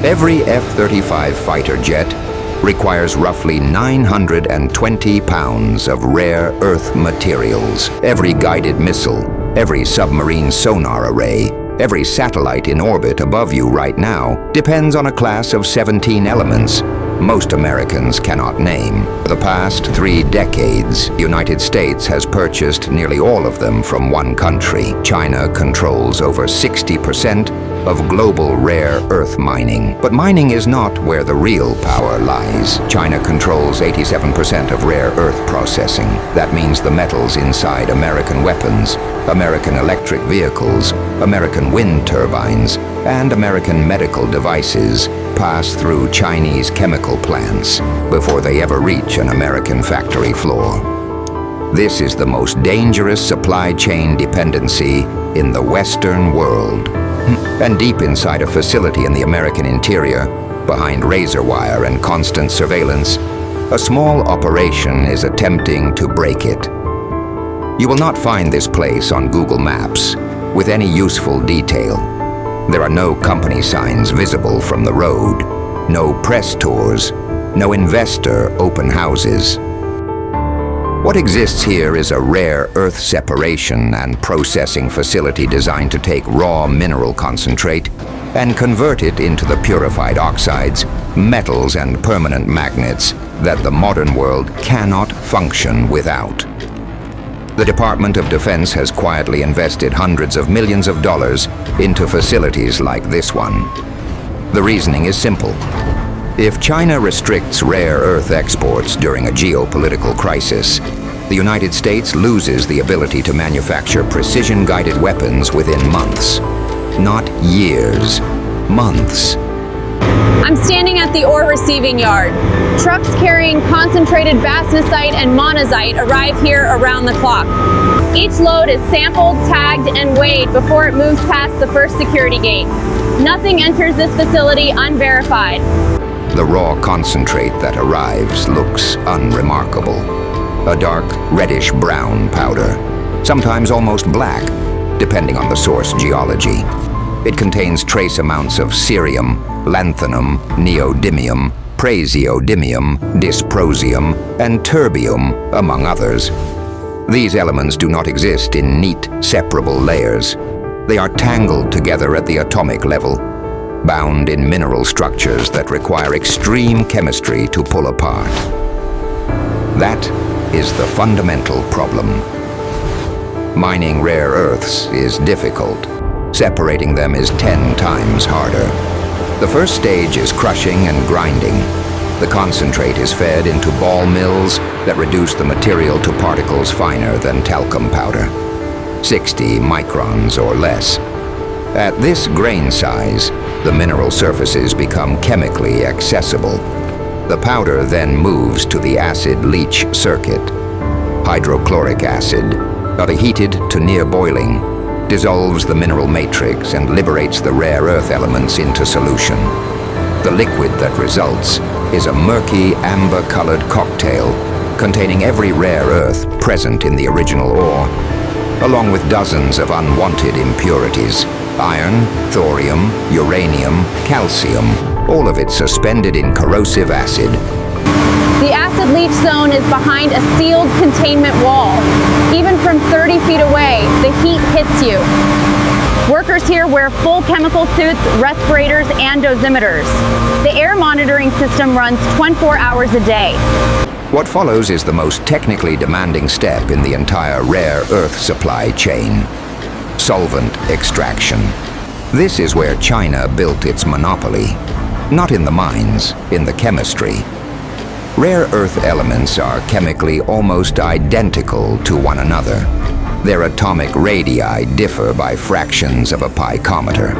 Every F-35 fighter jet requires roughly 920 pounds of rare earth materials. Every guided missile, every submarine sonar array, every satellite in orbit above you right now depends on a class of 17 elements most Americans cannot name. For the past 3 decades, the United States has purchased nearly all of them from one country. China controls over 60% of global rare earth mining. But mining is not where the real power lies. China controls 87% of rare earth processing. That means the metals inside American weapons, American electric vehicles, American wind turbines, and American medical devices pass through Chinese chemical plants before they ever reach an American factory floor. This is the most dangerous supply chain dependency in the Western world. And deep inside a facility in the American interior, behind razor wire and constant surveillance, a small operation is attempting to break it. You will not find this place on Google Maps with any useful detail. There are no company signs visible from the road, no press tours, no investor open houses. What exists here is a rare earth separation and processing facility designed to take raw mineral concentrate and convert it into the purified oxides, metals, and permanent magnets that the modern world cannot function without. The Department of Defense has quietly invested hundreds of millions of dollars into facilities like this one. The reasoning is simple. If China restricts rare earth exports during a geopolitical crisis, the United States loses the ability to manufacture precision-guided weapons within months. Not years, months. I'm standing at the ore receiving yard. Trucks carrying concentrated bastnasite and monazite arrive here around the clock. Each load is sampled, tagged, and weighed before it moves past the first security gate. Nothing enters this facility unverified. The raw concentrate that arrives looks unremarkable. A dark, reddish-brown powder, sometimes almost black, depending on the source geology. It contains trace amounts of cerium, lanthanum, neodymium, praseodymium, dysprosium, and terbium, among others. These elements do not exist in neat, separable layers. They are tangled together at the atomic level, bound in mineral structures that require extreme chemistry to pull apart. That is the fundamental problem. Mining rare earths is difficult. Separating them is 10 times harder. The first stage is crushing and grinding. The concentrate is fed into ball mills that reduce the material to particles finer than talcum powder, 60 microns or less. At this grain size, the mineral surfaces become chemically accessible. The powder then moves to the acid leach circuit. Hydrochloric acid, heated to near boiling, dissolves the mineral matrix and liberates the rare earth elements into solution. The liquid that results is a murky, amber-colored cocktail containing every rare earth present in the original ore, along with dozens of unwanted impurities: iron, thorium, uranium, calcium, all of it suspended in corrosive acid. The acid leach zone is behind a sealed containment wall. Even from 30 feet away, the heat hits you. Workers here wear full chemical suits, respirators, and dosimeters. The air monitoring system runs 24 hours a day. What follows is the most technically demanding step in the entire rare earth supply chain: solvent extraction. This is where China built its monopoly. Not in the mines, in the chemistry. Rare earth elements are chemically almost identical to one another. Their atomic radii differ by fractions of a picometer.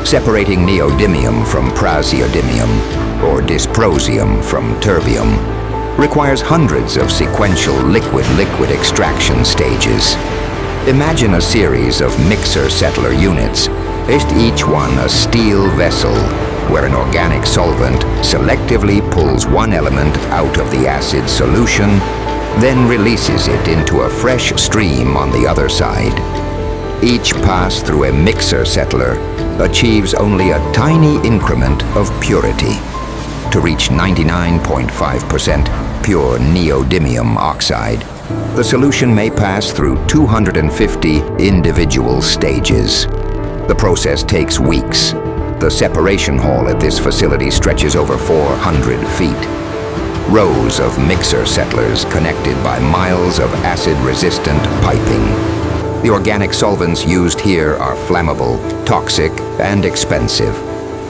Separating neodymium from praseodymium, or dysprosium from terbium, requires hundreds of sequential liquid-liquid extraction stages. Imagine a series of mixer-settler units, each one a steel vessel, where an organic solvent selectively pulls one element out of the acid solution, then releases it into a fresh stream on the other side. Each pass through a mixer settler achieves only a tiny increment of purity. To reach 99.5% pure neodymium oxide, the solution may pass through 250 individual stages. The process takes weeks. The separation hall at this facility stretches over 400 feet. Rows of mixer settlers connected by miles of acid-resistant piping. The organic solvents used here are flammable, toxic, and expensive.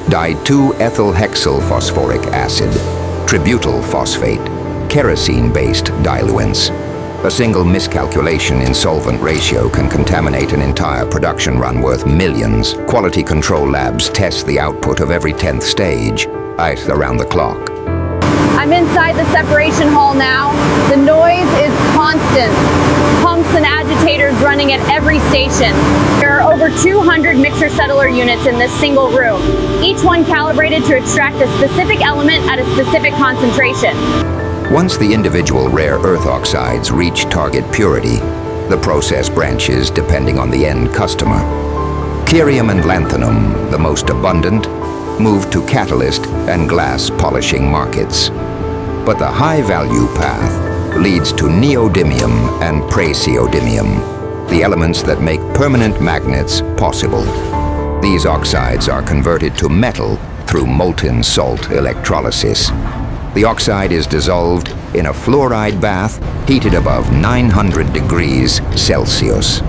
Di-2-ethyl-hexyl phosphoric acid, tributyl phosphate, kerosene-based diluents. A single miscalculation in solvent ratio can contaminate an entire production run worth millions. Quality control labs test the output of every 10th stage, right around the clock. I'm inside the separation hall now. The noise is constant. Pumps and agitators running at every station. There are over 200 mixer settler units in this single room, each one calibrated to extract a specific element at a specific concentration. Once the individual rare earth oxides reach target purity, the process branches depending on the end customer. Cerium and lanthanum, the most abundant, move to catalyst and glass polishing markets. But the high-value path leads to neodymium and praseodymium, the elements that make permanent magnets possible. These oxides are converted to metal through molten salt electrolysis. The oxide is dissolved in a fluoride bath heated above 900 degrees Celsius.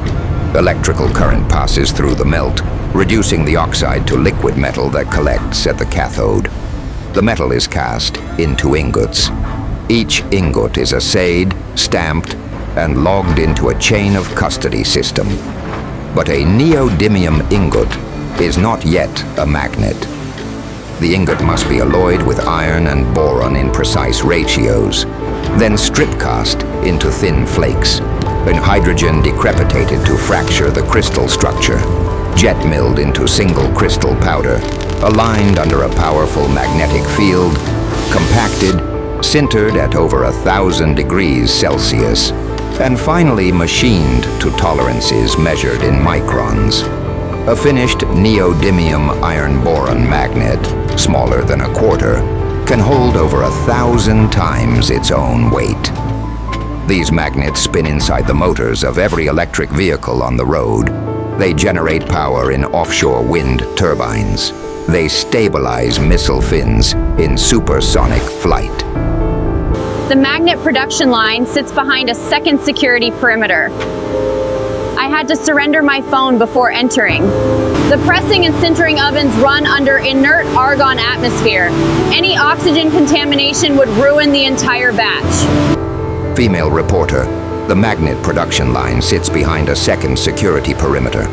Electrical current passes through the melt, reducing the oxide to liquid metal that collects at the cathode. The metal is cast into ingots. Each ingot is assayed, stamped, and logged into a chain of custody system. But a neodymium ingot is not yet a magnet. The ingot must be alloyed with iron and boron in precise ratios, then strip cast into thin flakes, and hydrogen decrepitated to fracture the crystal structure, jet milled into single crystal powder, aligned under a powerful magnetic field, compacted, sintered at over 1,000 degrees Celsius, and finally machined to tolerances measured in microns. A finished neodymium iron-boron magnet, smaller than a quarter, can hold over 1,000 times its own weight. These magnets spin inside the motors of every electric vehicle on the road. They generate power in offshore wind turbines. They stabilize missile fins in supersonic flight. The magnet production line sits behind a second security perimeter. I had to surrender my phone before entering. The pressing and sintering ovens run under inert argon atmosphere. Any oxygen contamination would ruin the entire batch. Female reporter, the magnet production line sits behind a second security perimeter.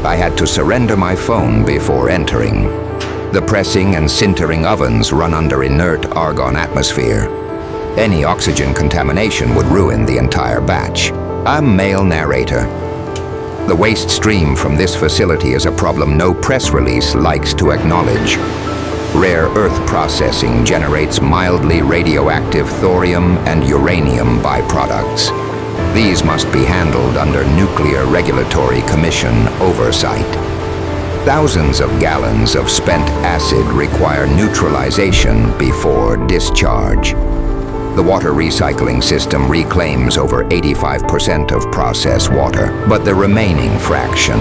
I had to surrender my phone before entering. The pressing and sintering ovens run under inert argon atmosphere. Any oxygen contamination would ruin the entire batch. I'm male narrator. The waste stream from this facility is a problem no press release likes to acknowledge. Rare earth processing generates mildly radioactive thorium and uranium byproducts. These must be handled under Nuclear Regulatory Commission oversight. Thousands of gallons of spent acid require neutralization before discharge. The water recycling system reclaims over 85% of process water, but the remaining fraction,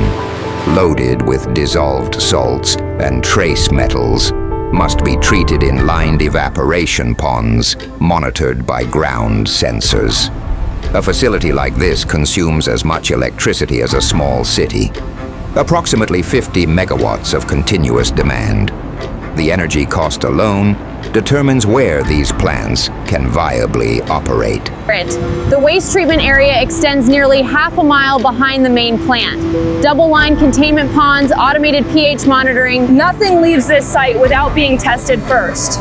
loaded with dissolved salts and trace metals, must be treated in lined evaporation ponds, monitored by ground sensors. A facility like this consumes as much electricity as a small city, approximately 50 megawatts of continuous demand. The energy cost alone determines where these plants can viably operate. The waste treatment area extends nearly half a mile behind the main plant. Double-line containment ponds, automated pH monitoring. Nothing leaves this site without being tested first.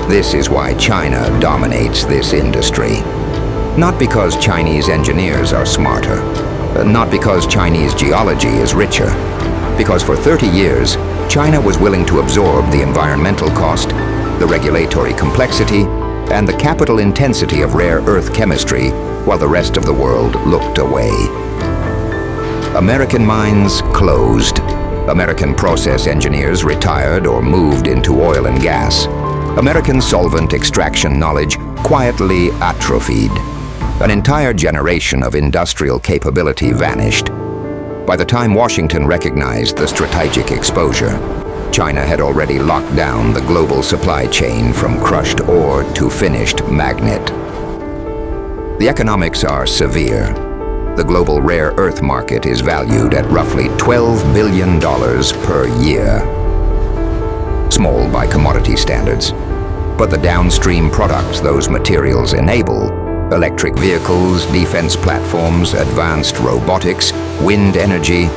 This is why China dominates this industry. Not because Chinese engineers are smarter, not because Chinese geology is richer, because for 30 years, China was willing to absorb the environmental cost, the regulatory complexity, and the capital intensity of rare earth chemistry while the rest of the world looked away. American mines closed. American process engineers retired or moved into oil and gas. American solvent extraction knowledge quietly atrophied. An entire generation of industrial capability vanished. By the time Washington recognized the strategic exposure, China had already locked down the global supply chain from crushed ore to finished magnet. The economics are severe. The global rare earth market is valued at roughly $12 billion per year. Small by commodity standards, but the downstream products those materials enable, electric vehicles, defense platforms, advanced robotics, wind energy,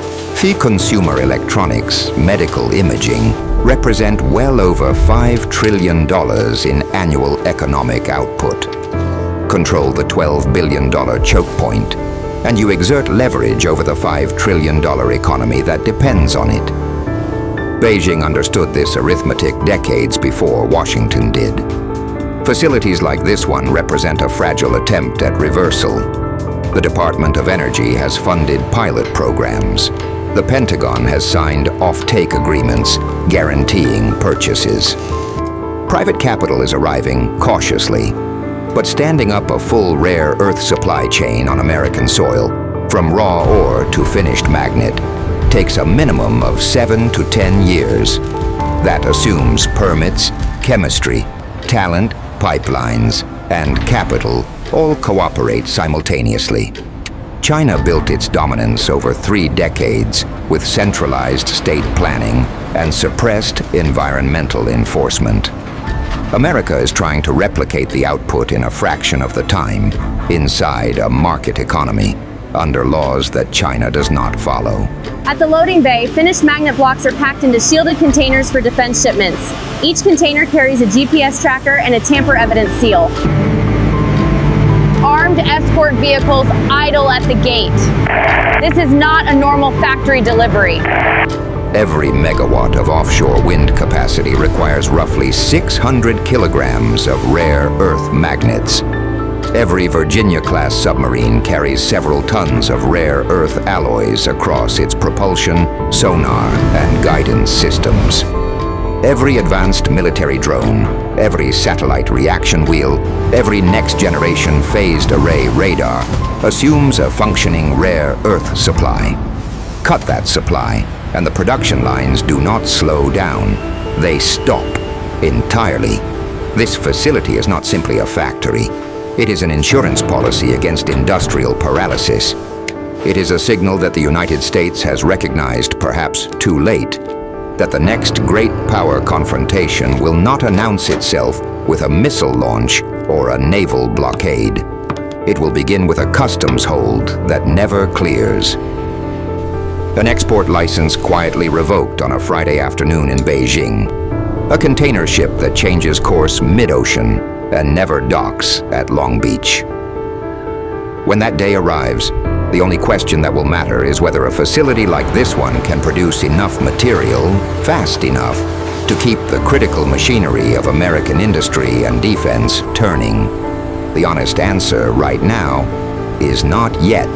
consumer electronics, medical imaging, represent well over $5 trillion in annual economic output. Control the $12 billion choke point, and you exert leverage over the $5 trillion economy that depends on it. Beijing understood this arithmetic decades before Washington did. Facilities like this one represent a fragile attempt at reversal. The Department of Energy has funded pilot programs. The Pentagon has signed off-take agreements guaranteeing purchases. Private capital is arriving cautiously, but standing up a full rare earth supply chain on American soil, from raw ore to finished magnet, takes a minimum of 7 to 10 years. That assumes permits, chemistry, talent, pipelines, and capital all cooperate simultaneously. China built its dominance over 3 decades with centralized state planning and suppressed environmental enforcement. America is trying to replicate the output in a fraction of the time, inside a market economy, under laws that China does not follow. At the loading bay, finished magnet blocks are packed into shielded containers for defense shipments. Each container carries a GPS tracker and a tamper evidence seal. Armed escort vehicles idle at the gate. This is not a normal factory delivery. Every megawatt of offshore wind capacity requires roughly 600 kilograms of rare earth magnets. Every Virginia-class submarine carries several tons of rare earth alloys across its propulsion, sonar, and guidance systems. Every advanced military drone, every satellite reaction wheel, every next-generation phased array radar assumes a functioning rare earth supply. Cut that supply, and the production lines do not slow down. They stop entirely. This facility is not simply a factory. It is an insurance policy against industrial paralysis. It is a signal that the United States has recognized, perhaps too late, that the next great power confrontation will not announce itself with a missile launch or a naval blockade. It will begin with a customs hold that never clears. An export license quietly revoked on a Friday afternoon in Beijing. A container ship that changes course mid-ocean and never docks at Long Beach. When that day arrives, the only question that will matter is whether a facility like this one can produce enough material fast enough to keep the critical machinery of American industry and defense turning. The honest answer right now is not yet.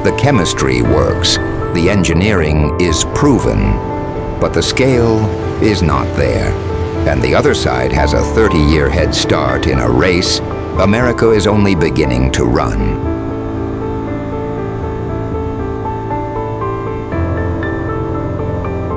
The chemistry works, the engineering is proven, but the scale is not there. And the other side has a 30-year head start in a race America is only beginning to run.